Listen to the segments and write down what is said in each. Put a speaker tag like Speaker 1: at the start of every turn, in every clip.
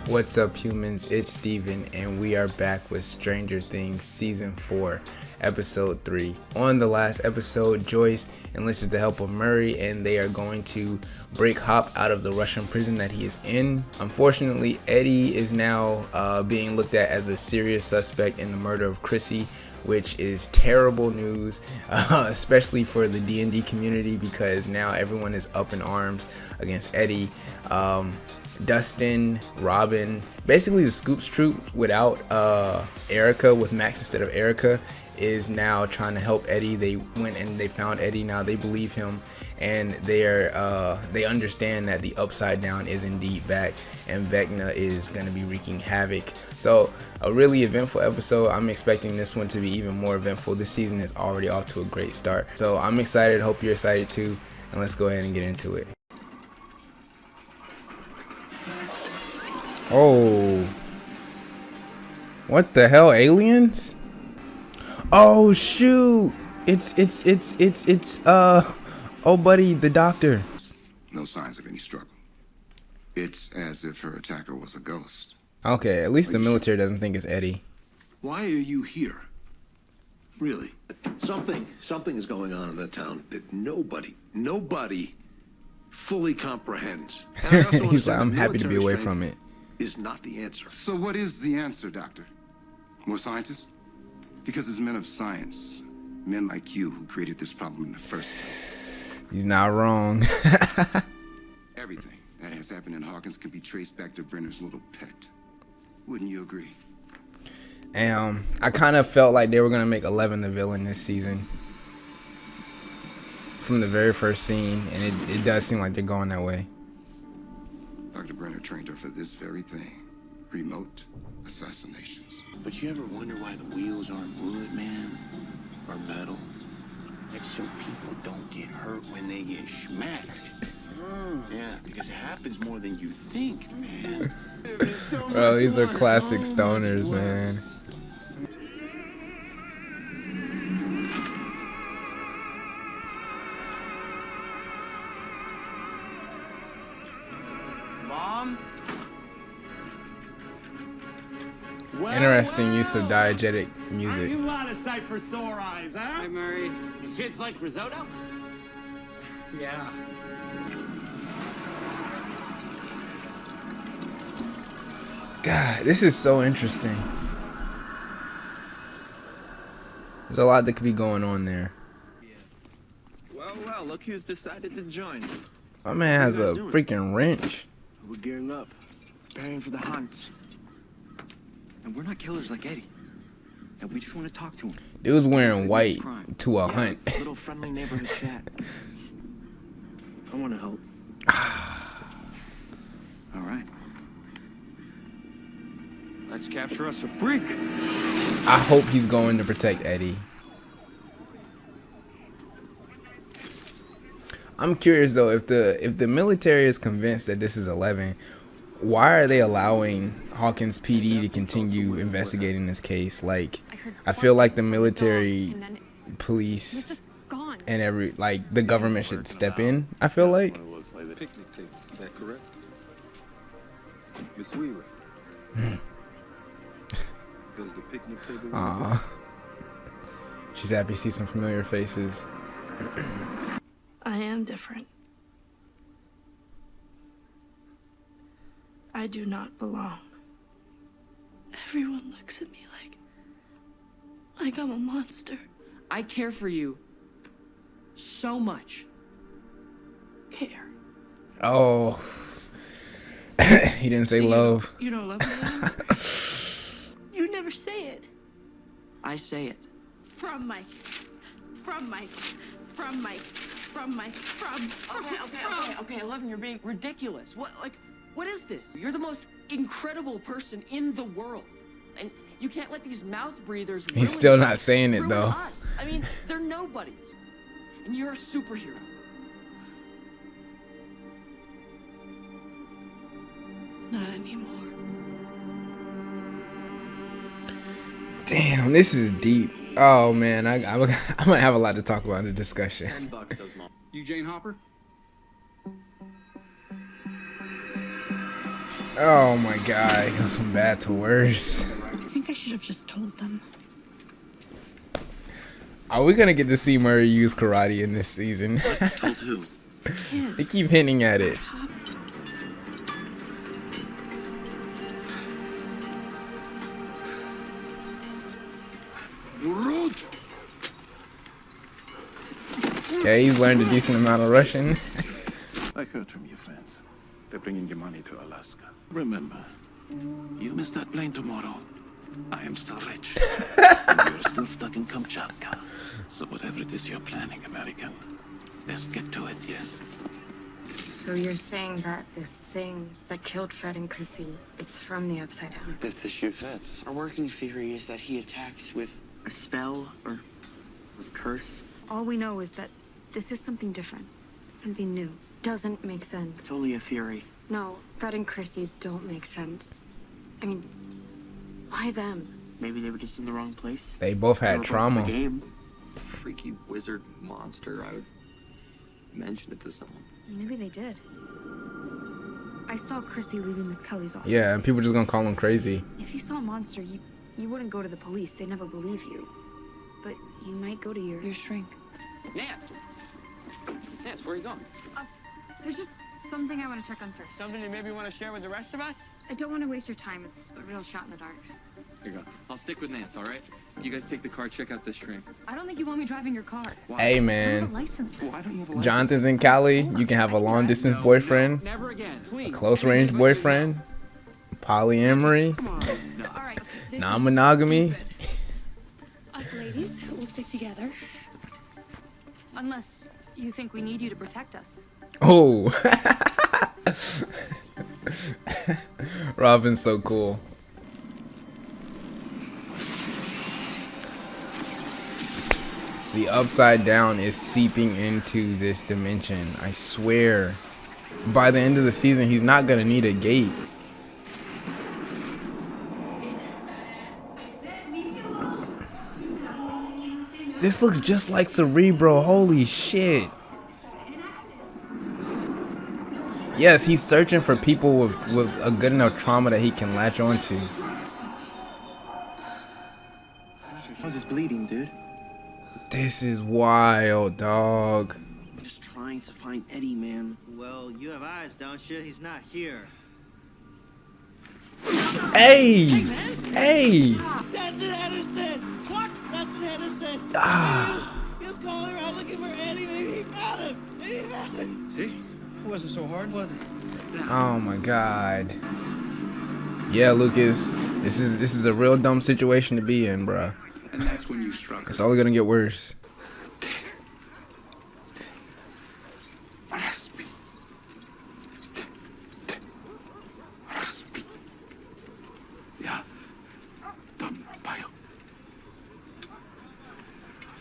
Speaker 1: What's up, humans? It's Steven, and we are back with Stranger Things Season 4, Episode 3. On the last episode, Joyce enlisted the help of Murray, and they are going to break Hop out of the Russian prison that he is in. Unfortunately, Eddie is now being looked at as a serious suspect in the murder of Chrissy, which is terrible news, especially for the D&D community, because now everyone is up in arms against Eddie. Dustin, Robin, basically the Scoops troop without Erica, with Max instead of Erica, is now trying to help Eddie. They went and they found Eddie. Now they believe him, and they understand that the Upside Down is indeed back, and Vecna is going to be wreaking havoc. So a really eventful episode. I'm expecting this one to be even more eventful. This season is already off to a great start, so I'm excited. Hope you're excited too, and let's go ahead and get into it. Oh, what the hell, aliens? Oh shoot, it's oh buddy, the doctor.
Speaker 2: No signs of any struggle. It's as if her attacker was a ghost.
Speaker 1: Okay, at least the military doesn't think it's Eddie.
Speaker 2: Why are you here? Really?
Speaker 3: Something is going on in the town that nobody fully comprehends. And I also
Speaker 1: He's like,
Speaker 3: understand
Speaker 1: I'm
Speaker 3: that
Speaker 1: happy to be
Speaker 3: military
Speaker 1: away from it.
Speaker 3: Is not the answer.
Speaker 2: So what is the answer, Doctor? More scientists? Because it's men of science, men like you, who created this problem in the first place.
Speaker 1: He's not wrong.
Speaker 2: Everything that has happened in Hawkins can be traced back to Brenner's little pet. Wouldn't you agree?
Speaker 1: I kind of felt like they were gonna make 11 the villain this season from the very first scene, and it does seem like they're going that way.
Speaker 2: Dr. Brenner trained her for this very thing. Remote assassinations.
Speaker 3: But you ever wonder why the wheels aren't wood, man? Or metal? It's so people don't get hurt when they get smashed. Yeah, because it happens more than you think, man.
Speaker 1: Bro, these are classic stoners, man. Interesting use of diegetic music.
Speaker 4: You out of sight for sore eyes, huh?
Speaker 5: Hi, Murray.
Speaker 4: The kids like risotto?
Speaker 5: Yeah.
Speaker 1: God, this is so interesting. There's a lot that could be going on there.
Speaker 5: Well, look who's decided to join.
Speaker 1: My man has a freaking wrench.
Speaker 5: We're gearing up, preparing for the hunt. And we're not killers like Eddie. And we just want to talk to him.
Speaker 1: Dude's wearing white to a hunt.
Speaker 5: Little friendly neighborhood chat. I want to help. All right. Let's capture us a freak.
Speaker 1: I hope he's going to protect Eddie. I'm curious though, if the military is convinced that this is 11, why are they allowing Hawkins PD to continue investigating this case? Like, I feel like the military, police, and the government should step in. I feel like.
Speaker 2: Picnic table, is that correct? Miss Wheeler. Does the picnic table?
Speaker 1: Aww. She's happy to see some familiar faces.
Speaker 6: I am different. I do not belong. Everyone looks at me like I'm a monster.
Speaker 7: I care for you so much.
Speaker 6: Care.
Speaker 1: Oh. He didn't say love.
Speaker 6: You don't love me? You never say it.
Speaker 7: I say it.
Speaker 6: From Mike.
Speaker 7: Okay, 11, you're being ridiculous. What is this? You're the most incredible person in the world. And you can't let these mouth breathers
Speaker 1: He's still not saying it
Speaker 7: ruin
Speaker 1: though.
Speaker 7: Us. I mean, they're nobodies. And you're a superhero.
Speaker 6: Not anymore.
Speaker 1: Damn, this is deep. Oh man, I might have a lot to talk about in the discussion.
Speaker 5: $10, says Mom. You Jane Hopper?
Speaker 1: Oh my god, it goes from bad to worse.
Speaker 6: I think I should have just told them.
Speaker 1: Are we gonna get to see Murray use karate in this season?
Speaker 3: Told who?
Speaker 1: They keep hinting at it. Okay, he's learned a decent amount of Russian.
Speaker 3: I heard from your friends. They're bringing your money to Alaska. Remember, you miss that plane tomorrow. I am still rich. And you're still stuck in Kamchatka. So whatever it is you're planning, American, let's get to it, yes?
Speaker 6: So you're saying that this thing that killed Fred and Chrissy, it's from the Upside Down?
Speaker 8: That's the sheer fits.
Speaker 7: Our working theory is that he attacks with a spell or a curse.
Speaker 6: All we know is that this is something different, something new. Doesn't make sense.
Speaker 7: It's only a theory.
Speaker 6: No, Fred and Chrissy don't make sense. I mean, why them?
Speaker 7: Maybe they were just in the wrong place.
Speaker 1: They both
Speaker 7: They
Speaker 1: had
Speaker 7: were both
Speaker 1: trauma.
Speaker 7: in the game.
Speaker 5: Freaky wizard monster. I would mention it to someone.
Speaker 6: Maybe they did. I saw Chrissy leaving Miss Kelly's office.
Speaker 1: Yeah, and people just gonna call him crazy.
Speaker 6: If you saw a monster, you wouldn't go to the police. They'd never believe you. But you might go to your
Speaker 7: shrink.
Speaker 5: Nance! Nance, where are you going?
Speaker 6: There's just something I want to check on first.
Speaker 7: Something you maybe want to share with the rest of us?
Speaker 6: I don't want to waste your time. It's a real shot in the dark.
Speaker 5: Here you go. I'll stick with Nance, all right? You guys take the car, check out this shrink.
Speaker 6: I don't think you want me driving your car.
Speaker 5: Why?
Speaker 1: Hey
Speaker 6: I have a
Speaker 1: man,
Speaker 6: license.
Speaker 5: Why don't you have a license?
Speaker 1: Jonathan's in Cali. You can have a long distance boyfriend,
Speaker 5: Never again, please.
Speaker 1: close range boyfriend, polyamory,
Speaker 6: All right. This
Speaker 1: non-monogamy.
Speaker 6: Us ladies will stick together. Unless you think we need you to protect us.
Speaker 1: Oh, Robin's so cool. The Upside Down is seeping into this dimension. I swear. By the end of the season, he's not gonna need a gate. This looks just like Cerebro. Holy shit. Yes, he's searching for people with a good enough trauma that he can latch onto.
Speaker 3: How's his bleeding, dude?
Speaker 1: This is wild, dog.
Speaker 7: I'm just trying to find Eddie, man.
Speaker 9: Well, you have eyes, don't you? He's not here.
Speaker 1: Hey! Hey!
Speaker 9: Destin Henderson! What? Destin Henderson!
Speaker 1: Ah.
Speaker 9: He was calling around looking for Eddie. Maybe he found him. Maybe he found him.
Speaker 5: See? It wasn't so hard, was it?
Speaker 1: Oh my god. Yeah, Lucas. This is a real dumb situation to be in, bruh.
Speaker 3: And that's when you struck.
Speaker 1: It's only gonna get worse.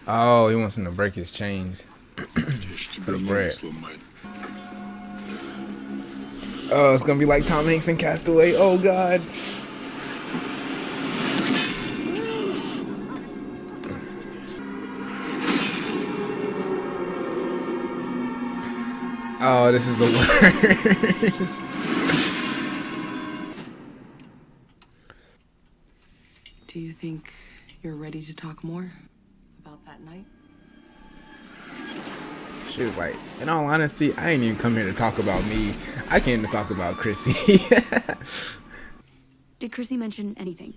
Speaker 1: Oh, he wants him to break his chains for the bread. Oh, it's gonna be like Tom Hanks in Castaway. Oh god. Oh, this is the worst.
Speaker 7: Do you think you're ready to talk more about that night?
Speaker 1: She was like, in all honesty, I ain't even come here to talk about me. I came to talk about Chrissy.
Speaker 6: Did Chrissy mention anything?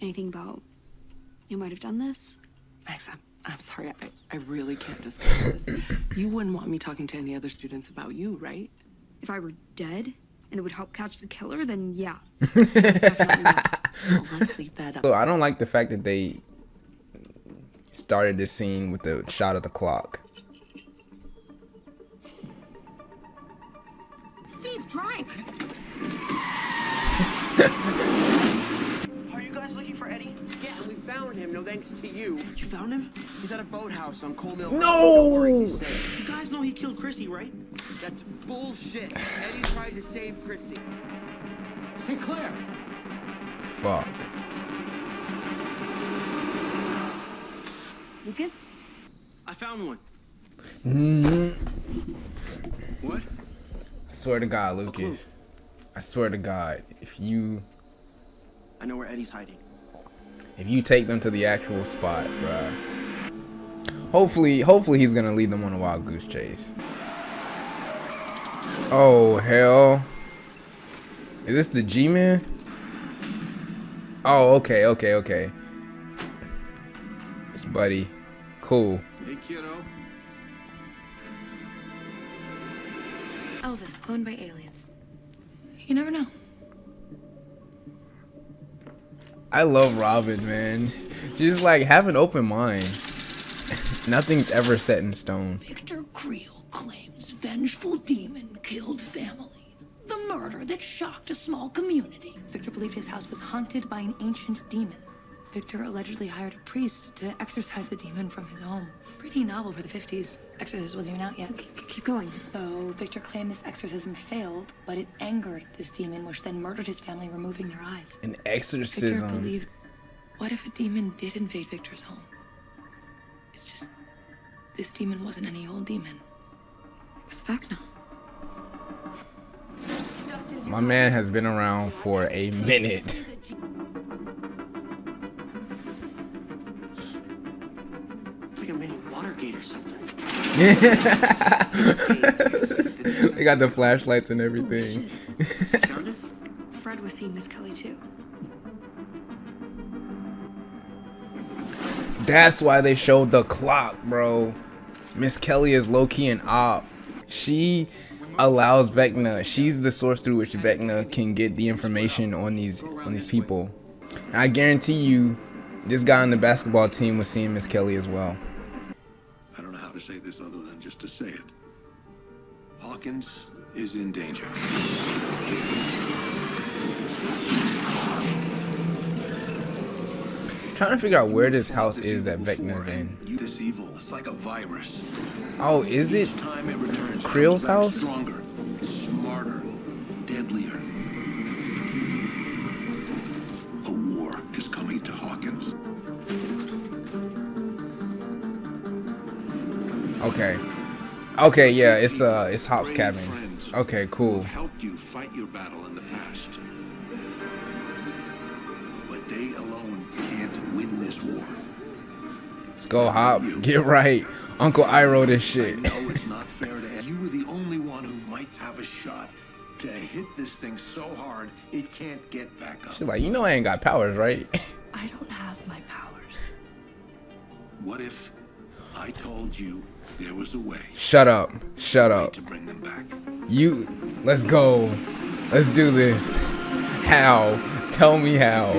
Speaker 6: Anything about you might have done this?
Speaker 7: Max, I'm sorry. I really can't discuss this. You wouldn't want me talking to any other students about you, right?
Speaker 6: If I were dead and it would help catch the killer, then yeah. That's definitely not.
Speaker 7: Well, let's leave that up.
Speaker 1: So I don't like the fact that they started this scene with the shot of the clock.
Speaker 6: Steve, drive!
Speaker 9: Are you guys looking for Eddie?
Speaker 7: Yeah, we found him. No thanks to you. You found him?
Speaker 9: He's at a boathouse on Coal Mill.
Speaker 1: No!
Speaker 7: You guys know he killed Chrissy, right?
Speaker 9: That's bullshit. Eddie tried to save Chrissy.
Speaker 5: Sinclair!
Speaker 1: Fuck.
Speaker 6: Lucas?
Speaker 7: I found one.
Speaker 3: What?
Speaker 1: Swear to God, Lucas. I swear to God, if you
Speaker 5: I know where Eddie's hiding.
Speaker 1: take them to the actual spot, bruh. Hopefully he's gonna lead them on a wild goose chase. Oh hell. Is this the G-Man? Oh, okay. It's Buddy. Cool.
Speaker 3: Hey, kiddo.
Speaker 6: Elvis, cloned by aliens. You never know.
Speaker 1: I love Robin, man. She's like, have an open mind. Nothing's ever set in stone.
Speaker 8: Victor Creel claims vengeful demon killed family. The murder that shocked a small community.
Speaker 10: Victor believed his house was haunted by an ancient demon. Victor allegedly hired a priest to exorcise the demon from his home. Pretty novel for the 50s. Exorcism wasn't even out yet.
Speaker 6: Keep going.
Speaker 10: So Victor claimed this exorcism failed, but it angered this demon, which then murdered his family, removing their eyes.
Speaker 1: An exorcism.
Speaker 10: Victor believed, what if a demon did invade Victor's home? It's just, this demon wasn't any old demon.
Speaker 6: It was Vecna.
Speaker 1: My man has been around for a minute.
Speaker 5: It's like a mini Watergate or something.
Speaker 1: They got the flashlights and everything.
Speaker 6: Fred was seeing Miss Kelly too.
Speaker 1: That's why they showed the clock, bro. Miss Kelly is low-key an op. She allows Vecna. She's the source through which Vecna can get the information on these people. And I guarantee you, this guy on the basketball team was seeing Miss Kelly as well.
Speaker 3: I don't know how to say this other than just to say it. Hawkins is in danger.
Speaker 1: Trying to figure out where this house is that Vecna's in.
Speaker 3: This evil, it's like a virus.
Speaker 1: Oh, is it
Speaker 3: Each time it returns, it
Speaker 1: Creel's
Speaker 3: comes back
Speaker 1: house?
Speaker 3: Stronger, smarter, deadlier. A war is coming to Hawkins.
Speaker 1: Okay, yeah, it's Hop's cabin. Okay, cool.
Speaker 3: Helped you fight your battle in the past. But they alone can't win this war.
Speaker 1: Let's go, Hop. Get right. Uncle Iroh this shit.
Speaker 3: I know it's not fair to you were the only one who might have a shot to hit this thing so hard it can't get back up.
Speaker 1: She's like, you know I ain't got powers, right?
Speaker 8: I don't have my powers.
Speaker 3: What if I told you there was a way?
Speaker 1: Shut up. Shut up.
Speaker 3: To bring them back.
Speaker 1: Let's go. Let's do this. How? Tell me how.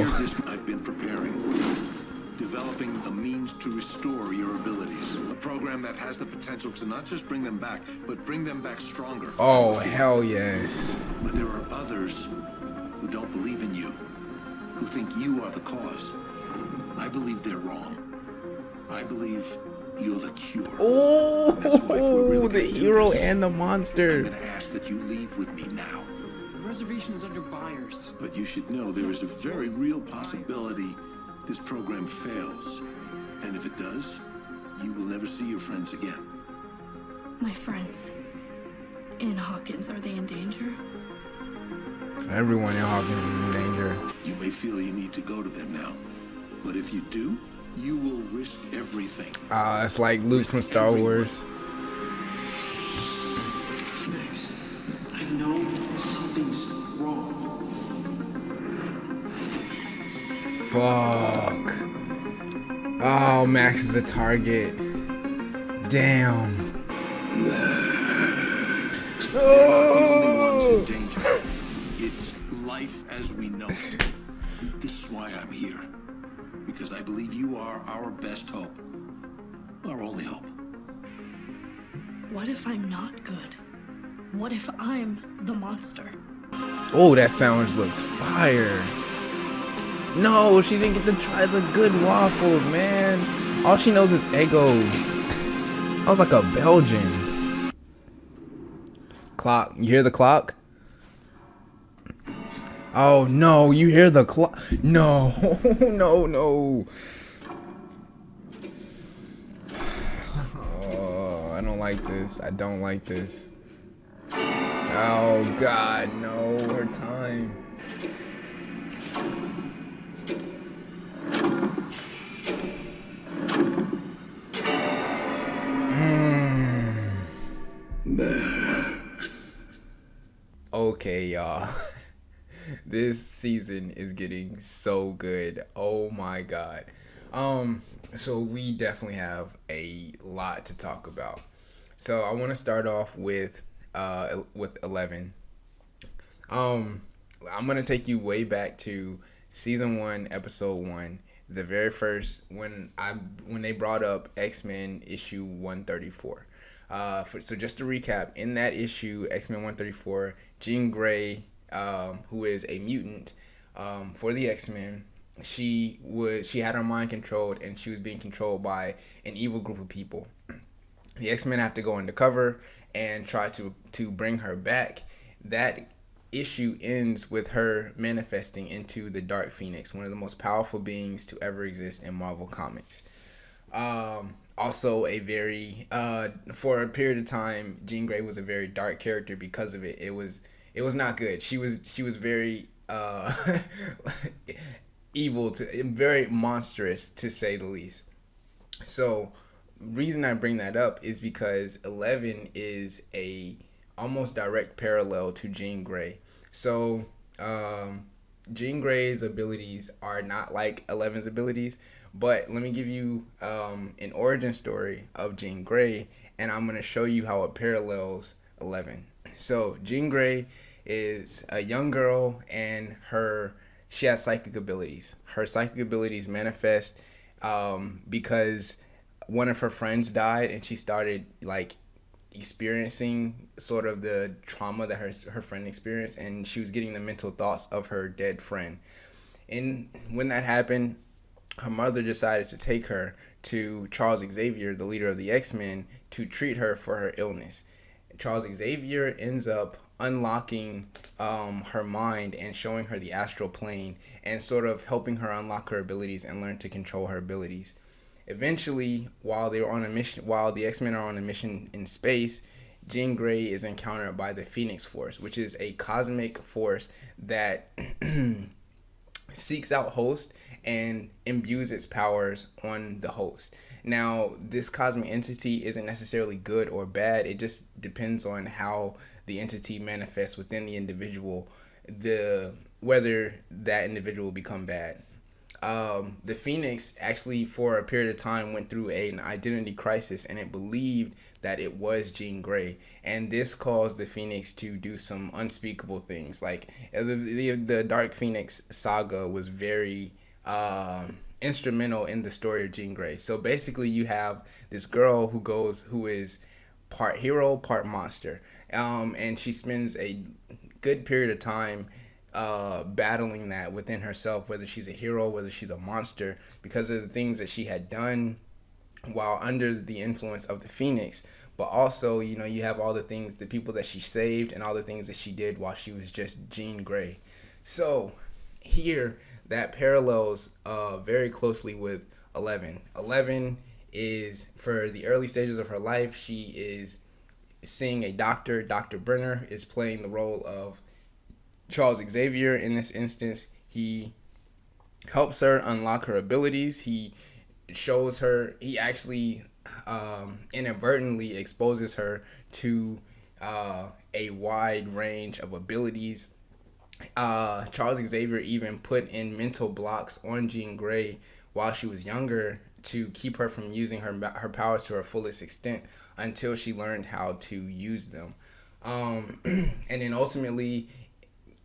Speaker 3: I've been preparing. Developing the means to restore your abilities. A program that has the potential to not just bring them back, but bring them back stronger.
Speaker 1: Oh, hell yes.
Speaker 3: But there are others who don't believe in you, who think you are the cause. I believe they're wrong. I believe you're the cure.
Speaker 1: Oh, the hero and the monster.
Speaker 3: I'm gonna ask that you leave with me now.
Speaker 5: The reservation is under buyers.
Speaker 3: But you should know there is a very real possibility this program fails. And if it does, you will never see your friends again.
Speaker 8: My friends in Hawkins, are they in danger?
Speaker 1: Everyone in Hawkins is in danger.
Speaker 3: You may feel you need to go to them now. But if you do, you will risk everything.
Speaker 1: It's like Luke from Star Wars.
Speaker 5: Max, I know something's wrong.
Speaker 1: Fuck. Oh, Max is a target. Damn.
Speaker 3: Oh! It's life as we know it. This is why I'm here. Because I believe you are our best hope. Our only hope.
Speaker 8: What if I'm not good? What if I'm the monster?
Speaker 1: Oh, that sandwich looks fire. No, she didn't get to try the good waffles, man. All she knows is Eggos. I was like a Belgian. Clock. You hear the clock? Oh, no. You hear the clock? No. No. Oh, I don't like this. I don't like this. Oh God, no, her time. Okay, y'all. This season is getting so good. Oh my God. So we definitely have a lot to talk about. So I want to start off with 11. I'm gonna take you way back to season 1, episode 1, the very first when they brought up X-Men issue 134. So just to recap, in that issue, X-Men 134, Jean Grey, who is a mutant for the X-Men, she had her mind controlled, and she was being controlled by an evil group of people. The X-Men have to go undercover and try to bring her back. That issue ends with her manifesting into the Dark Phoenix, one of the most powerful beings to ever exist in Marvel Comics. Also a very for a period of time, Jean Grey was a very dark character because of it. It was not good. She was very evil, very monstrous, to say the least. So reason I bring that up is because 11 is a almost direct parallel to Jean Grey. So Jean Grey's abilities are not like 11's abilities, but let me give you an origin story of Jean Grey, and I'm going to show you how it parallels 11. So Jean Grey is a young girl, and she has psychic abilities. Her psychic abilities manifest because one of her friends died, and she started like experiencing sort of the trauma that her friend experienced, and she was getting the mental thoughts of her dead friend. And when that happened, her mother decided to take her to Charles Xavier, the leader of the X-Men, to treat her for her illness. Charles Xavier ends up unlocking her mind and showing her the astral plane, and sort of helping her unlock her abilities and learn to control her abilities. Eventually, while the X-Men are on a mission in space, Jean Grey is encountered by the Phoenix Force, which is a cosmic force that seeks out hosts and imbues its powers on the host. Now, this cosmic entity isn't necessarily good or bad. It just depends on how the entity manifests within the individual, whether that individual will become bad. The Phoenix actually, for a period of time, went through an identity crisis, and it believed that it was Jean Grey, and this caused the Phoenix to do some unspeakable things. Like the Dark Phoenix saga was very instrumental in the story of Jean Grey. So basically, you have this girl who is part hero, part monster, and she spends a good period of time battling that within herself, whether she's a hero, whether she's a monster, because of the things that she had done while under the influence of the Phoenix. But also, you have all the people that she saved, and all the things that she did while she was just Jean Grey. So here, that parallels very closely with 11. 11 is, for the early stages of her life, she is seeing a doctor. Dr. Brenner is playing the role of Charles Xavier. In this instance, he helps her unlock her abilities. He actually inadvertently exposes her to a wide range of abilities. Charles Xavier even put in mental blocks on Jean Grey while she was younger to keep her from using her powers to her fullest extent until she learned how to use them. And then ultimately,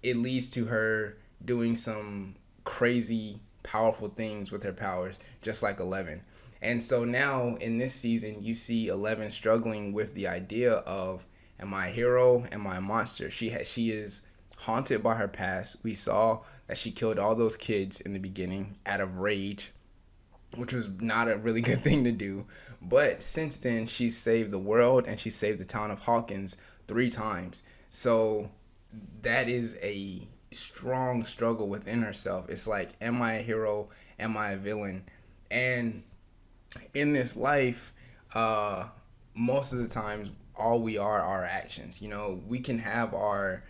Speaker 1: it leads to her doing some crazy, powerful things with her powers, just like 11. And so now, in this season, you see 11 struggling with the idea of, am I a hero? Am I a monster? She is haunted by her past. We saw that she killed all those kids in the beginning out of rage, which was not a really good thing to do. But since then, she's saved the world, and she saved the town of Hawkins 3 times. So that is a strong struggle within herself. It's like, am I a hero? Am I a villain? And in this life, most of the times all we are our actions. We can have our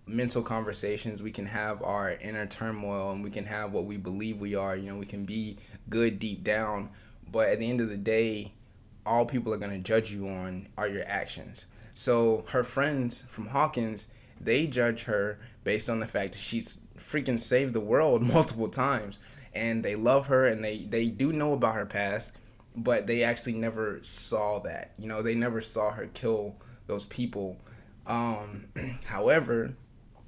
Speaker 1: mental conversations, we can have our inner turmoil, and we can have what we believe we are. We can be good deep down, but at the end of the day, all people are going to judge you on are your actions. So her friends from Hawkins, they judge her based on the fact that she's freaking saved the world multiple times, and they love her, and they do know about her past, but they actually never saw that. They never saw her kill those people. However,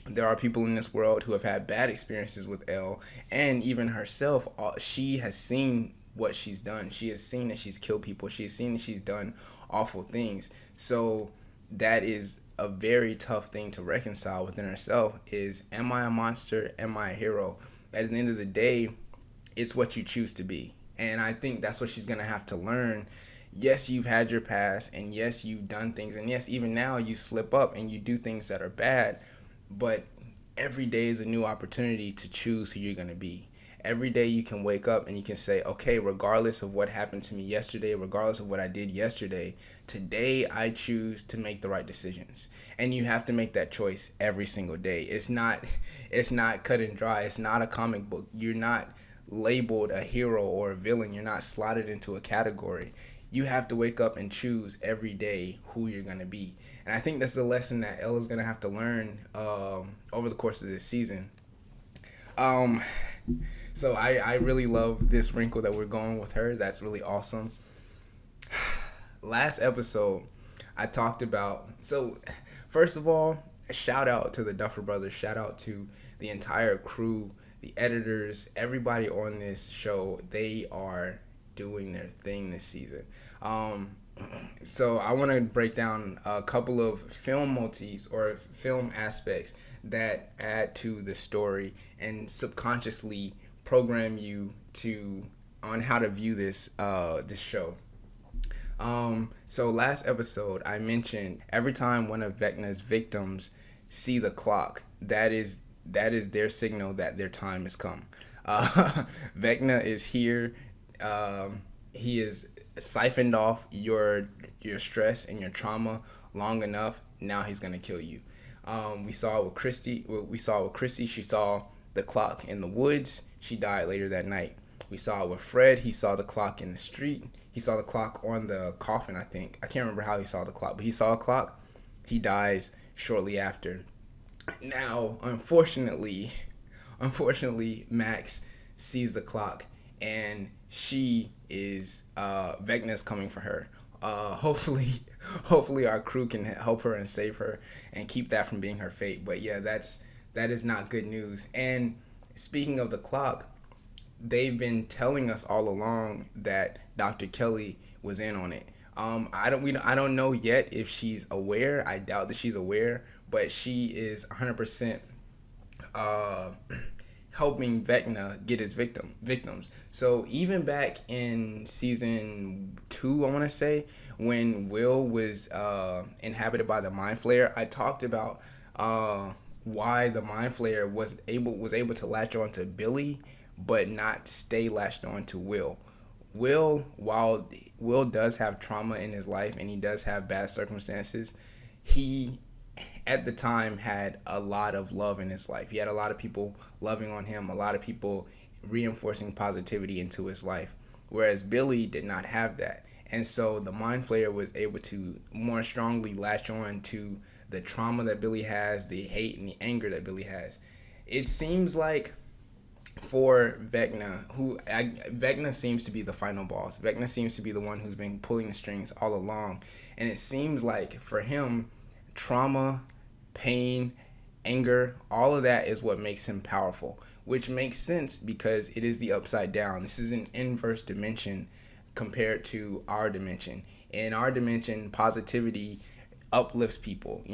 Speaker 1: there are people in this world who have had bad experiences with Elle, and even herself, she has seen what she's done. She has seen that she's killed people. She has seen that she's done awful things. So that is a very tough thing to reconcile within herself is, am I a monster? Am I a hero? At the end of the day, it's what you choose to be. And I think that's what she's going to have to learn. Yes, you've had your past, and yes, you've done things, and yes, even now you slip up and you do things that are bad, but every day is a new opportunity to choose who you're going to be. Every day you can wake up and you can say, okay, regardless of what happened to me yesterday, regardless of what I did yesterday, today I choose to make the right decisions. And you have to make that choice every single day. It's not cut and dry. It's not a comic book. You're not labeled a hero or a villain. You're not slotted into a category. You have to wake up and choose every day who you're going to be. And I think that's the lesson that Ella's going to have to learn over the course of this season. So I really love this wrinkle that we're going with her. That's really awesome. Last episode, I talked about... So, first of all, a shout out to the Duffer Brothers. Shout out to the entire crew, the editors, everybody on this show. They are doing their thing this season. So I want to break down a couple of film motifs or film aspects that add to the story and subconsciously program you on how to view this show. So last episode I mentioned every time one of Vecna's victims see the clock, that is their signal that their time has come. Vecna is here. He is siphoned off your stress and your trauma long enough. Now he's gonna kill you. We saw it with Christy. She saw the clock in the woods. She died later that night. We saw it with Fred. He saw the clock in the street. He saw the clock on the coffin, I think. I can't remember how he saw the clock, but he saw a clock. He dies shortly after. Now, unfortunately, Max sees the clock, and she is Vecna's coming for her. Hopefully our crew can help her and save her and keep that from being her fate. But yeah, that is not good news. And speaking of the clock, they've been telling us all along that Dr. Kelly was in on it. I don't know yet if she's aware. I doubt that she's aware, but she is 100% helping Vecna get his victims. So even back in season 2, I want to say, when Will was inhabited by the Mind Flayer, I talked about why the Mind Flayer was able to latch on to Billy, but not stay latched on to Will. While Will does have trauma in his life and he does have bad circumstances, he at the time had a lot of love in his life. He had a lot of people loving on him, a lot of people reinforcing positivity into his life, whereas Billy did not have that. And so the Mind Flayer was able to more strongly latch on to the trauma that Billy has, the hate and the anger that Billy has. It seems like for Vecna, Vecna seems to be the final boss. Vecna seems to be the one who's been pulling the strings all along. And it seems like for him, trauma, pain, anger, all of that is what makes him powerful, which makes sense because it is the upside down. This is an inverse dimension compared to our dimension. In our dimension, positivity uplifts people.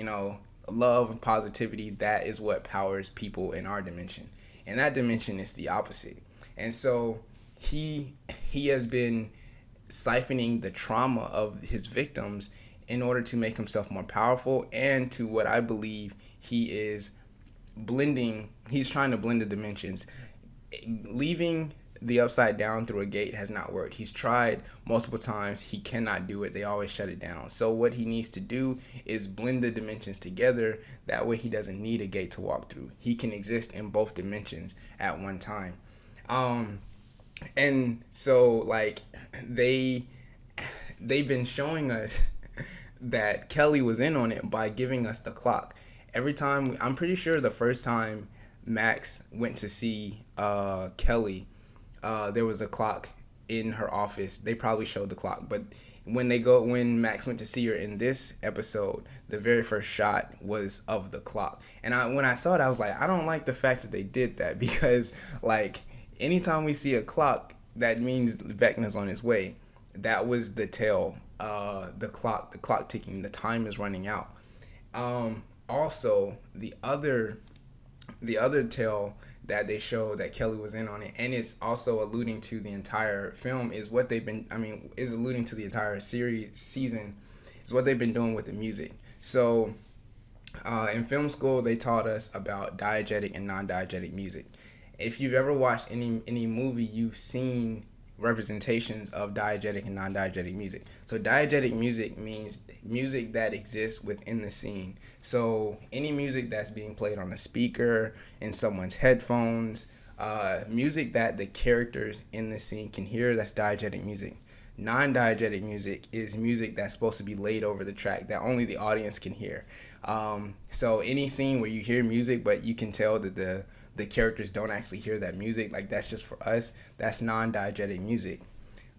Speaker 1: Love and positivity, that is what powers people in our dimension. In that dimension, it's the opposite. And so he has been siphoning the trauma of his victims in order to make himself more powerful, and to what I believe he's trying to blend the dimensions, leaving the upside down through a gate has not worked. He's tried multiple times. He cannot do it. They always shut it down. So what he needs to do is blend the dimensions together. That way he doesn't need a gate to walk through. He can exist in both dimensions at one time. And so like they've been showing us that Kelly was in on it by giving us the clock. Every time, I'm pretty sure the first time Max went to see Kelly, there was a clock in her office. They probably showed the clock, but when Max went to see her in this episode, the very first shot was of the clock. And when I saw it, I was like, I don't like the fact that they did that, because like anytime we see a clock, that means Vecna's on his way. That was the tell. The clock ticking. The time is running out. Also, the other tell that they show that Kelly was in on it, and it's also alluding to the entire film, is what they've been, is alluding to the entire season, is what they've been doing with the music. So, in film school, they taught us about diegetic and non-diegetic music. If you've ever watched any movie, you've seen representations of diegetic and non-diegetic music. So diegetic music means music that exists within the scene. So any music that's being played on a speaker, in someone's headphones, music that the characters in the scene can hear, that's diegetic music. Non-diegetic music is music that's supposed to be laid over the track that only the audience can hear. So any scene where you hear music but you can tell that the characters don't actually hear that music, like that's just for us, that's non-diegetic music.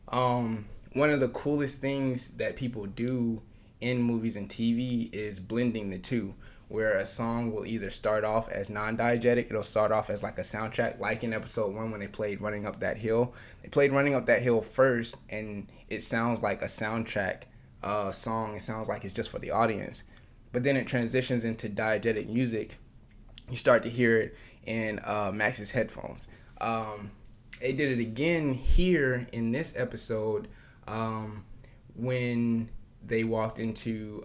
Speaker 1: One of the coolest things that people do in movies and TV is blending the two, where a song will either start off as non-diegetic, it'll start off as like a soundtrack, like in episode 1 when they played Running Up That Hill. They played Running Up That Hill first, and it sounds like a soundtrack song. It sounds like it's just for the audience. But then it transitions into diegetic music. You start to hear it in Max's headphones. They did it again here in this episode when they walked into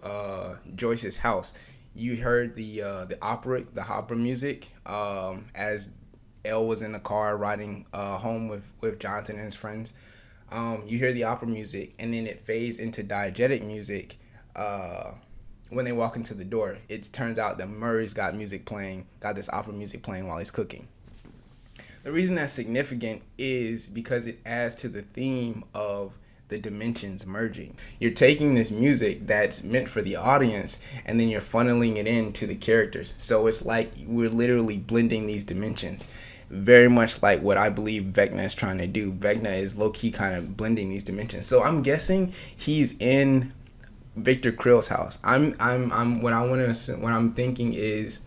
Speaker 1: Joyce's house. You heard the opera music as Elle was in the car riding home with Jonathan and his friends. You hear the opera music, and then it fades into diegetic music when they walk into the door. It turns out that Murray's got this opera music playing while he's cooking. The reason that's significant is because it adds to the theme of the dimensions merging. You're taking this music that's meant for the audience, and then you're funneling it into the characters. So it's like we're literally blending these dimensions. Very much like what I believe Vecna is trying to do. Vecna is low-key kind of blending these dimensions. So I'm guessing he's in Victor Creel's house. What I'm thinking is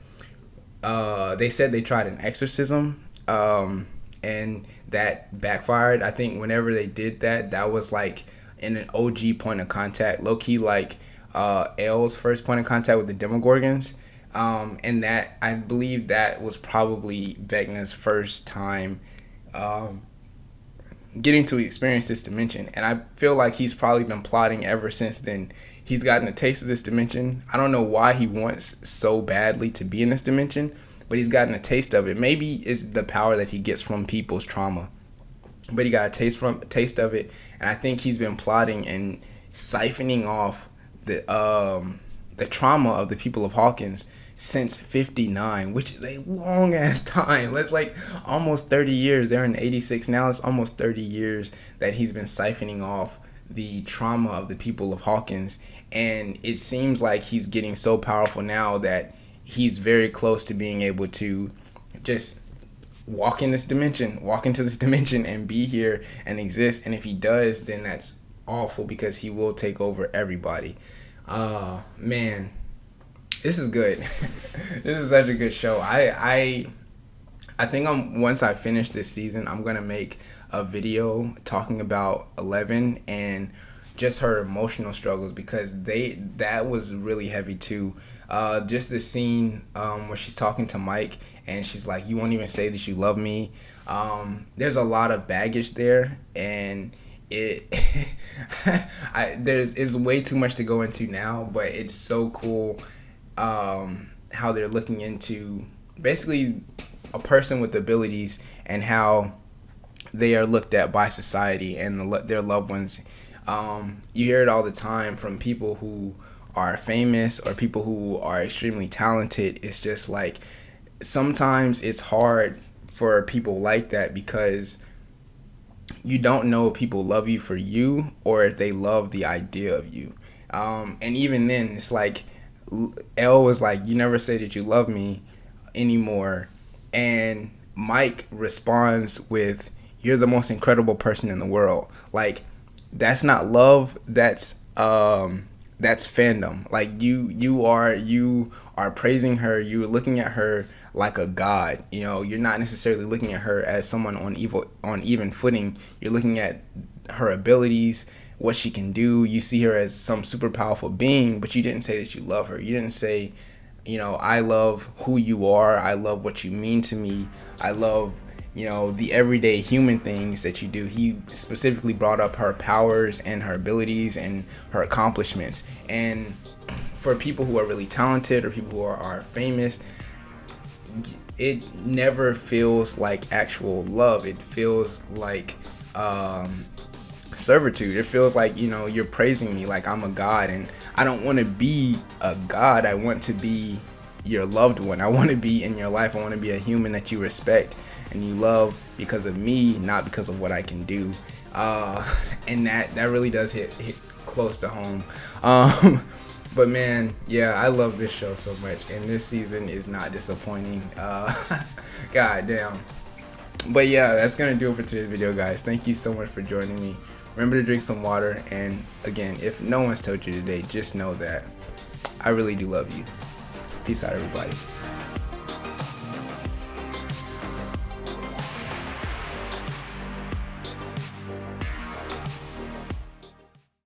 Speaker 1: they said they tried an exorcism and that backfired. I think whenever they did that was like in an OG point of contact, low-key like Elle's first point of contact with the Demogorgons, and that I believe that was probably Vecna's first time getting to experience this dimension. And I feel like he's probably been plotting ever since then. He's gotten a taste of this dimension. I don't know why he wants so badly to be in this dimension, but he's gotten a taste of it. Maybe it's the power that he gets from people's trauma, but he got a taste of it, and I think he's been plotting and siphoning off the trauma of the people of Hawkins since 59, which is a long ass time. That's like almost 30 years. They're in 86 now. It's almost 30 years that he's been siphoning off the trauma of the people of Hawkins, and it seems like he's getting so powerful now that he's very close to being able to just walk into this dimension and be here and exist. And if he does, then that's awful, because he will take over everybody. Man, this is good. This is such a good show. I think once I finish this season, I'm gonna make a video talking about 11 and just her emotional struggles, because that was really heavy too. Just the scene where she's talking to Mike and she's like, "You won't even say that you love me." There's a lot of baggage there, and it's way too much to go into now, but it's so cool how they're looking into basically a person with abilities and how they are looked at by society and their loved ones. You hear it all the time from people who are famous or people who are extremely talented. It's just like sometimes it's hard for people like that because you don't know if people love you for you or if they love the idea of you. And even then, it's like Elle was like, "You never say that you love me anymore," and Mike responds with, "You're the most incredible person in the world." Like, that's not love. That's fandom. Like you are praising her. You're looking at her like a god. You know, you're not necessarily looking at her as someone on even footing. You're looking at her abilities, what she can do. You see her as some super powerful being, but you didn't say that you love her. You didn't say, you know, I love who you are. I love what you mean to me. I love, you know, the everyday human things that you do. He specifically brought up her powers and her abilities and her accomplishments. And for people who are really talented or people who are famous, it never feels like actual love. It feels like servitude. It feels like, you know, you're praising me like I'm a god, and I don't want to be a god. I want to be your loved one. I want to be in your life. I want to be a human that you respect and you love because of me, not because of what I can do. And that really does hit close to home. But man, yeah, I love this show so much, and this season is not disappointing. God damn. But yeah, that's gonna do it for today's video, guys. Thank you so much for joining me. Remember to drink some water, and again, if no one's told you today, just know that I really do love you. Peace out, everybody.